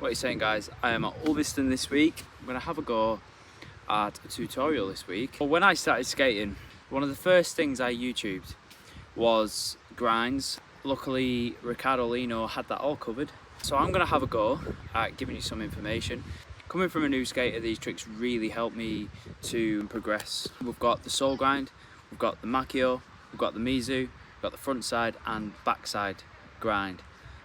What are you saying, guys? I am at Ulverston this week. I'm going to have a go at a tutorial this week. But when I started skating, one of the first things I YouTubed was grinds. Luckily, Ricardo Lino had that all covered. So I'm going to have a go at giving you some information. Coming from a new skater, these tricks really help me to progress. We've got the sole grind, we've got the Macchio, we've got the Mizu, we've got the frontside and backside grind.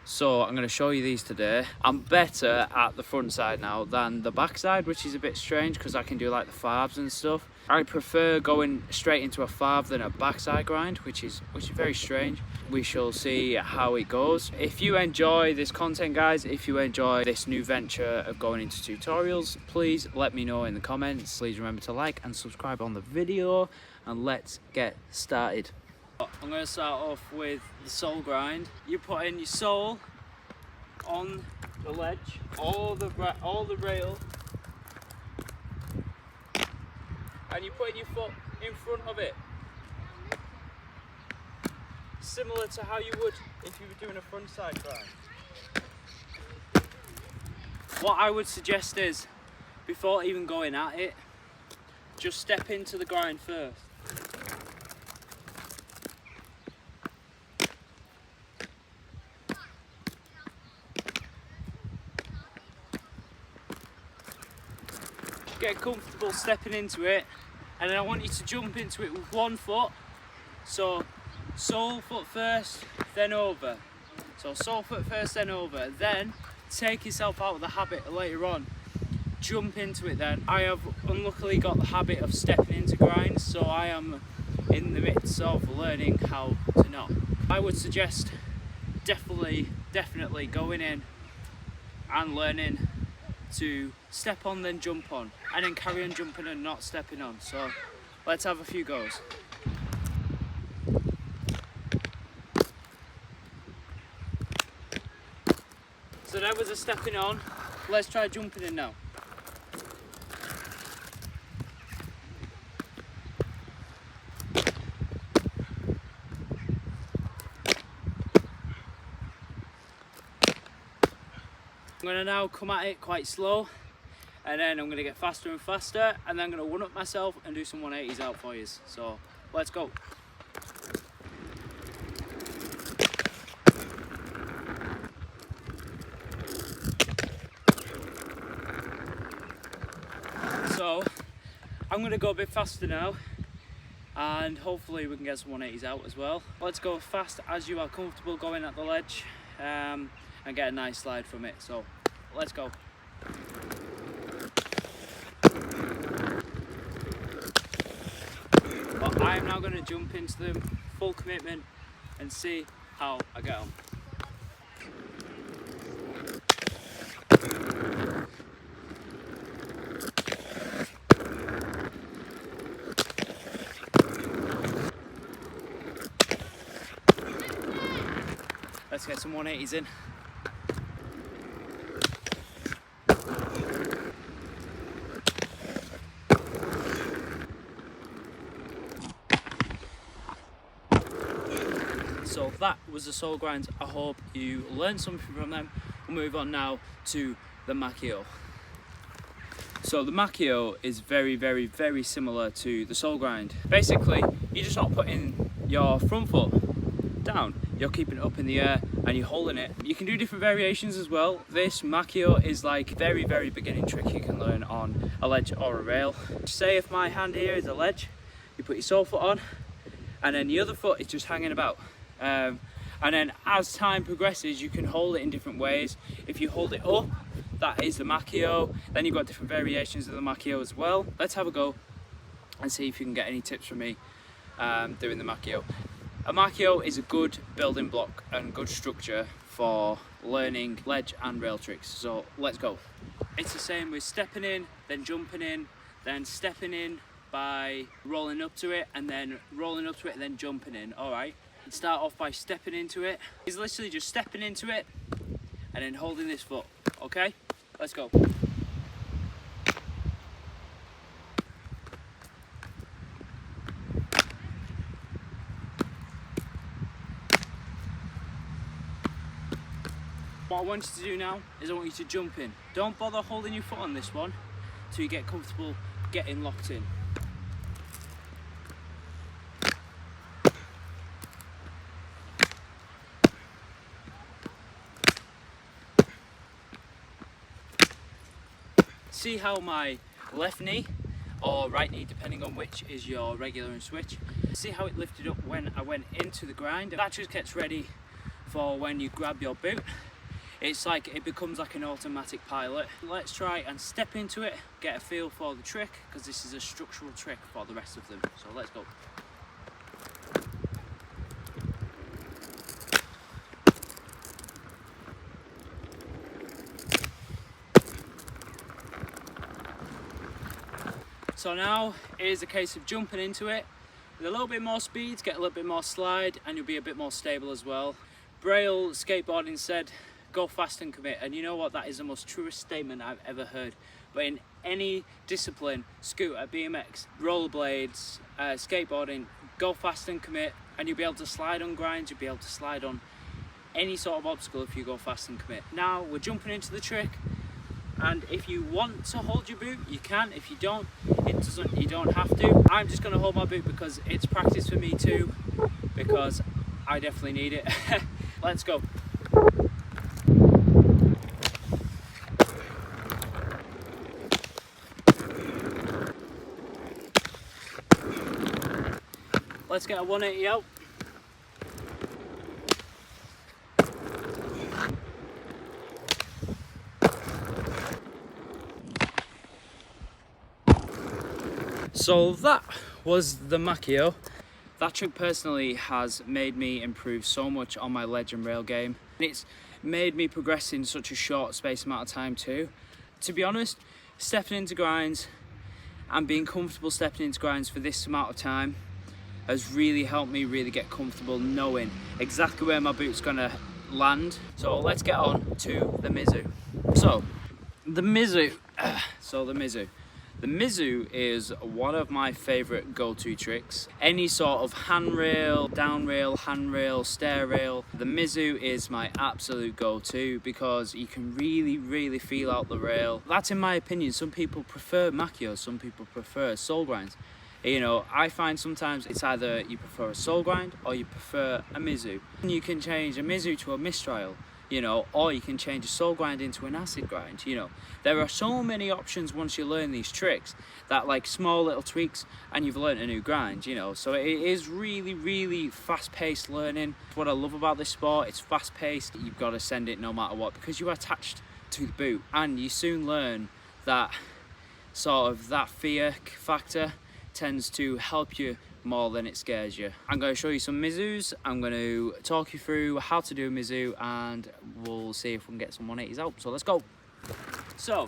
So I'm going to show you these today. I'm better at the front side now than the backside, which is a bit strange because I can do like the fives and stuff. I prefer going straight into a five than a backside grind, which is very strange. We shall see how it goes. If you enjoy this content, guys, if you enjoy this new venture of going into tutorials, please let me know in the comments. Please remember to like and subscribe on the video, and let's get started. I'm going to start off with the sole grind. You put in your sole on the ledge, all the rail, and you put in your foot in front of it, similar to how you would if you were doing a frontside grind. What I would suggest is, before even going at it, just step into the grind first. Get comfortable stepping into it, and then I want you to jump into it with one foot. So sole foot first, then over. So sole foot first, then over. Then take yourself out of the habit later on. Jump into it then. I have unluckily got the habit of stepping into grinds, so I am in the midst of learning how to not. I would suggest definitely going in and learning to step on, then jump on, and then carry on jumping and not stepping on. So let's have a few goes. So that was a stepping on. Let's try jumping in now. I'm going to now come at it quite slow, and then I'm going to get faster and faster, and then I'm going to one-up myself and do some 180s out for you. So let's go. So I'm going to go a bit faster now, and hopefully we can get some 180s out as well. Let's go fast as you are comfortable going at the ledge, and get a nice slide from it. So let's go. But I am now going to jump into them, full commitment, and see how I get on. Let's get some 180s in. So that was the sole grinds. I hope you learned something from them. We'll move on now to the Macchio. So the Macchio is very similar to the sole grind. Basically, you're just not putting your front foot down. You're keeping it up in the air and you're holding it. You can do different variations as well. This Macchio is like very beginning trick you can learn on a ledge or a rail. Say if my hand here is a ledge, you put your sole foot on, and then the other foot is just hanging about. And then as time progresses, you can hold it in different ways. If you hold it up, that is the Macchio. Then you've got different variations of the Macchio as well. Let's have a go and see if you can get any tips from me doing the Macchio. A Macchio is a good building block and good structure for learning ledge and rail tricks. So let's go. It's the same with stepping in, then jumping in, then stepping in by rolling up to it, and then rolling up to it and then jumping in. All right. Start off by stepping into it. It's literally just stepping into it and then holding this foot. Okay, let's go. What I want you to do now is I want you to jump in. Don't bother holding your foot on this one till you get comfortable getting locked in. See how my left knee, or right knee depending on which is your regular and switch, see how it lifted up when I went into the grind? That just gets ready for when you grab your boot. It's like it becomes like an automatic pilot. Let's try and step into it, get a feel for the trick, because this is a structural trick for the rest of them. So let's go. So now it is a case of jumping into it with a little bit more speed, get a little bit more slide, and you'll be a bit more stable as well. Braille skateboarding said, go fast and commit, and you know what, that is the most truest statement I've ever heard. But in any discipline, scooter, BMX, rollerblades, skateboarding, go fast and commit, and you'll be able to slide on grinds, you'll be able to slide on any sort of obstacle if you go fast and commit. Now we're jumping into the trick, and if you want to hold your boot, you can. If you don't, you don't have to. I'm just going to hold my boot because it's practice for me too, because I definitely need it. Let's go. Let's get a 180 out. So that was the Macchio. That trick personally has made me improve so much on my ledge and rail game. It's made me progress in such a short space amount of time too. To be honest, stepping into grinds and being comfortable stepping into grinds for this amount of time has really helped me really get comfortable knowing exactly where my boot's gonna land. So let's get on to the Mizu. The Mizu is one of my favourite go-to tricks. Any sort of handrail, downrail, handrail, stair rail, the Mizu is my absolute go-to because you can really feel out the rail. That's in my opinion. Some people prefer Macchio, some people prefer soul grinds. You know, I find sometimes it's either you prefer a soul grind or you prefer a Mizu. You can change a Mizu to a mistrial, you know, or you can change a soul grind into an acid grind, you know. There are so many options once you learn these tricks, that like small little tweaks and you've learned a new grind, you know. So it is really fast-paced learning. What I love about this sport, it's fast-paced. You've got to send it no matter what because you're attached to the boot, and you soon learn that sort of that fear factor tends to help you more than it scares you. I'm going to show you some Mizus. I'm going to talk you through how to do a Mizu, and we'll see if we can get some 180s out. So let's go. So,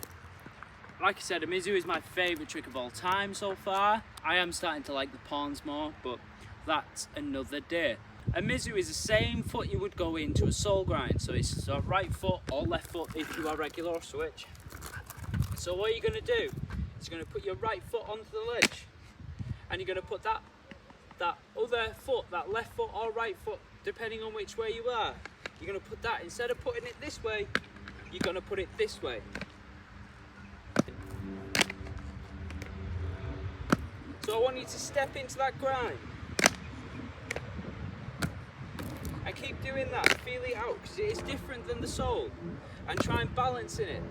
like I said, a Mizu is my favourite trick of all time so far. I am starting to like the pawns more, but that's another day. A Mizu is the same foot you would go into a soul grind. So it's a right foot or left foot if you are regular or switch. So what you're going to do is you're going to put your right foot onto the ledge, and you're going to put that other foot, that left foot or right foot, depending on which way you are, you're going to put that, instead of putting it this way, you're going to put it this way. So I want you to step into that grind and keep doing that, feel it out, because it is different than the soul, and try and balance in it.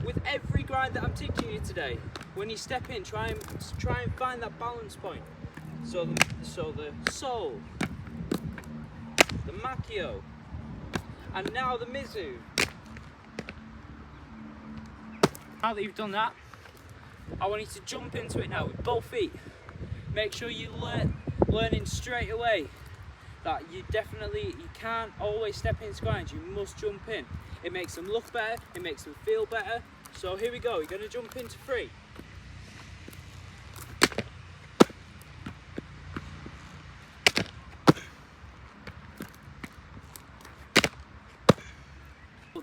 With every grind that I'm teaching you today, when you step in, try and find that balance point. So the soul, the Macchio, and now the Mizu. Now that you've done that, I want you to jump into it now with both feet. Make sure you learning straight away that you can't always step into grinds. You must jump in. It makes them look better. It makes them feel better. So here we go. You're going to jump into 3.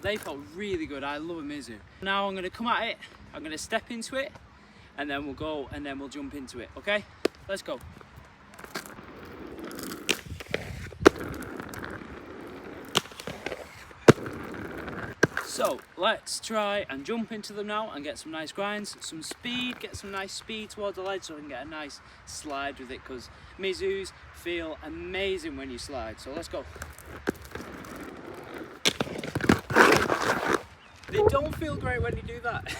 They felt really good. I love a Mizu. Now I'm going to come at it. I'm going to step into it, and then we'll go, and then we'll jump into it. Okay? Let's go. So let's try and jump into them now and get some nice grinds, some speed, get some nice speed towards the ledge so we can get a nice slide with it, because Mizus feel amazing when you slide. So let's go. They don't feel great when you do that.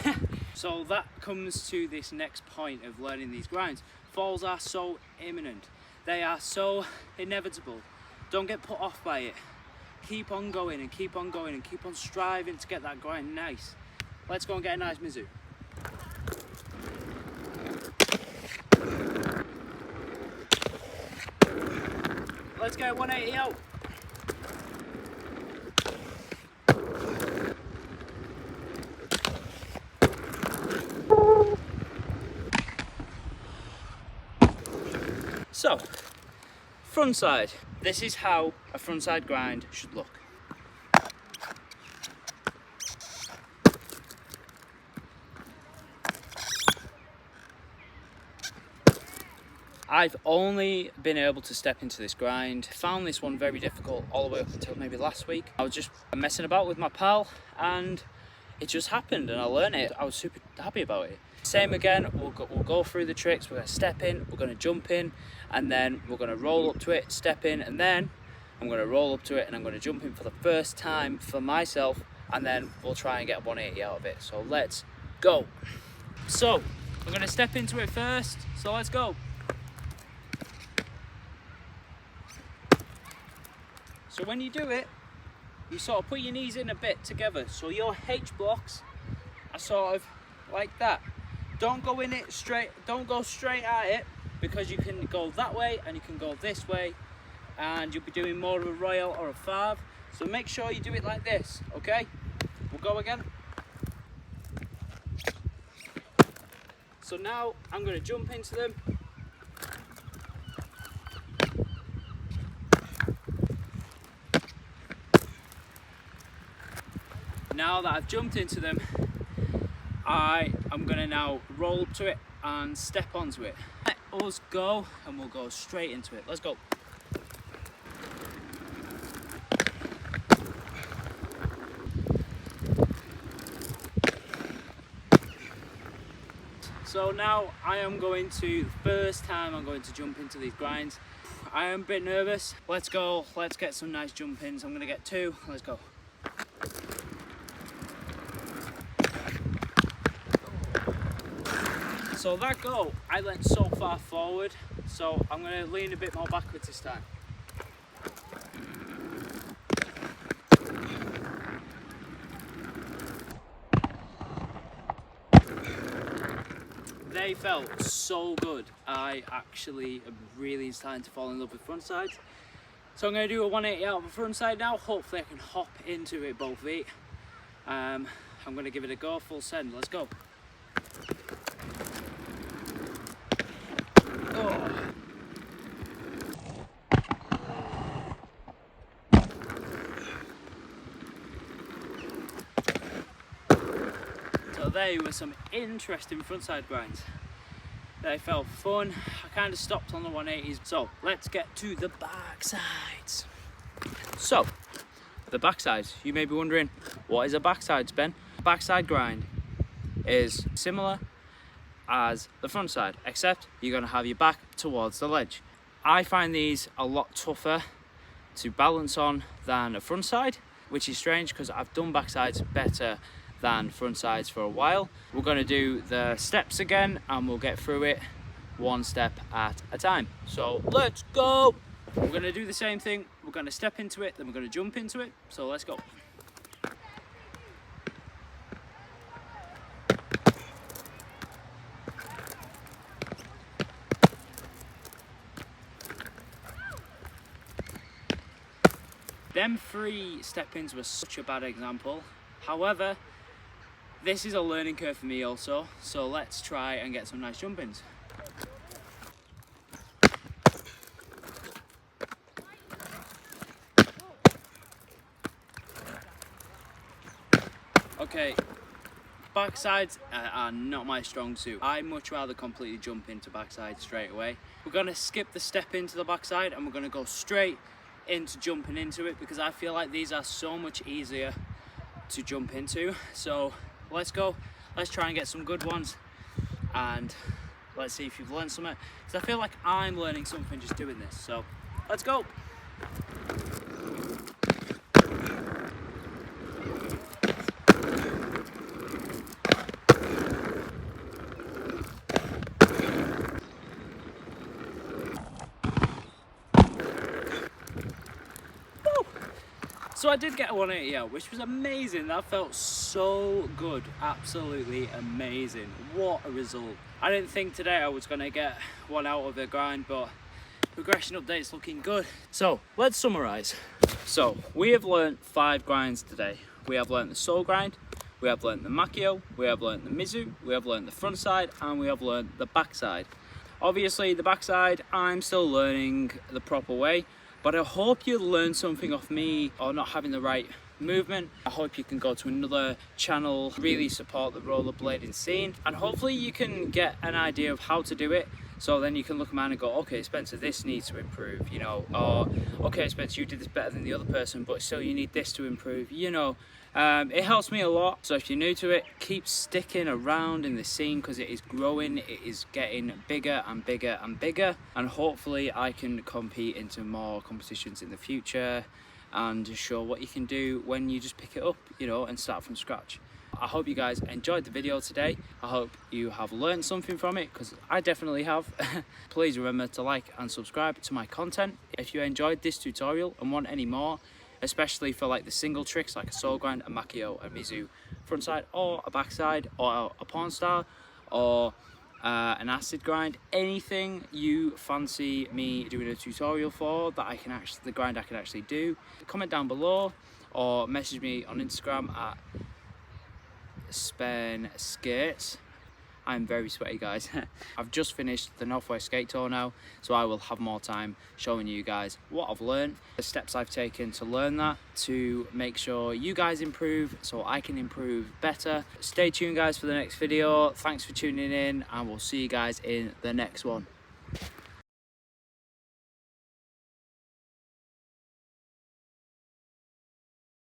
So that comes to this next point of learning these grinds. Falls are so imminent. They are so inevitable. Don't get put off by it. Keep on going and keep on going and keep on striving to get that grind nice. Let's go and get a nice Mizu. Let's get 180 out. So, frontside. This is how a frontside grind should look. I've only been able to step into this grind. Found this one very difficult all the way up until maybe last week. I was just messing about with my pal and it just happened and I learned it. I was super happy about it. Same again, we'll go through the tricks. We're going to step in, we're going to jump in, and then we're going to roll up to it, step in, and then I'm going to roll up to it and I'm going to jump in for the first time for myself, and then we'll try and get 180 out of it. So let's go. So I'm going to step into it first, so let's go. So when you do it, you sort of put your knees in a bit together, so your H blocks are sort of like that. Don't go in it straight, don't go straight at it, because you can go that way and you can go this way and you'll be doing more of a royal or a five. So make sure you do it like this, okay? We'll go again. So now I'm going to jump into them. Now that I've jumped into them, I am going to now roll up to it and step onto it. Let us go and we'll go straight into it. Let's go. So now I am going to, first time I'm going to jump into these grinds. I am a bit nervous. Let's go, let's get some nice jump ins. I'm going to get 2, let's go. So that go, I went so far forward, so I'm going to lean a bit more backwards this time. They felt so good. I actually am really starting to fall in love with frontsides. So I'm going to do a 180 out of a frontside now. Hopefully I can hop into it both feet. I'm going to give it a go, full send. Let's go. Oh. So there were some interesting frontside grinds. They felt fun. I kind of stopped on the 180s. So let's get to the backsides. So the backsides, you may be wondering, what is a backside, Ben? A backside grind is similar as the front side, except you're going to have your back towards the ledge. I find these a lot tougher to balance on than a front side, which is strange because I've done backsides better than front sides for a while. We're going to do the steps again and we'll get through it one step at a time. So let's go. We're going to do the same thing. We're going to step into it, then we're going to jump into it. So let's go. Them 3 step-ins were such a bad example. However, this is a learning curve for me also, so let's try and get some nice jump-ins. Okay, backsides are not my strong suit. I much rather completely jump into backside straight away. We're going to skip the step into the backside and we're going to go straight into jumping into it, because I feel like these are so much easier to jump into. So let's go, let's try and get some good ones, and let's see if you've learned something, because I feel like I'm learning something just doing this. So let's go. So I did get a 180 out, which was amazing. That felt so good, absolutely amazing. What a result. I didn't think today I was gonna get one out of the grind, but progression update's looking good. So let's summarize. So we have learned 5 grinds today. We have learned the sole grind, we have learned the Macchio, we have learned the Mizu, we have learned the front side, and we have learned the backside. Obviously the backside, I'm still learning the proper way, but I hope you learned something off me or not having the right movement. I hope you can go to another channel, really support the rollerblading scene, and hopefully you can get an idea of how to do it. So then you can look around and go, okay, Spencer, this needs to improve, you know, or okay, Spencer, you did this better than the other person, but still you need this to improve, you know. It helps me a lot. So if you're new to it, keep sticking around in the scene, because it is growing, it is getting bigger and bigger and bigger, and hopefully I can compete into more competitions in the future and show what you can do when you just pick it up, you know, and start from scratch. I hope you guys enjoyed the video today. I hope you have learned something from it, because I definitely have. Please remember to like and subscribe to my content. If you enjoyed this tutorial and want any more, especially for like the single tricks like a sole grind, a Macchio, a Mizu frontside, or a backside, or a pawn star, or an acid grind, anything you fancy me doing a tutorial for that I can actually, the grind I can actually do, comment down below or message me on Instagram at Spen Skates. I'm very sweaty, guys. I've just finished the Northwest Skate Tour now, so I will have more time showing you guys what I've learned, the steps I've taken to learn that, to make sure you guys improve so I can improve better. Stay tuned, guys, for the next video. Thanks for tuning in, and we'll see you guys in the next one.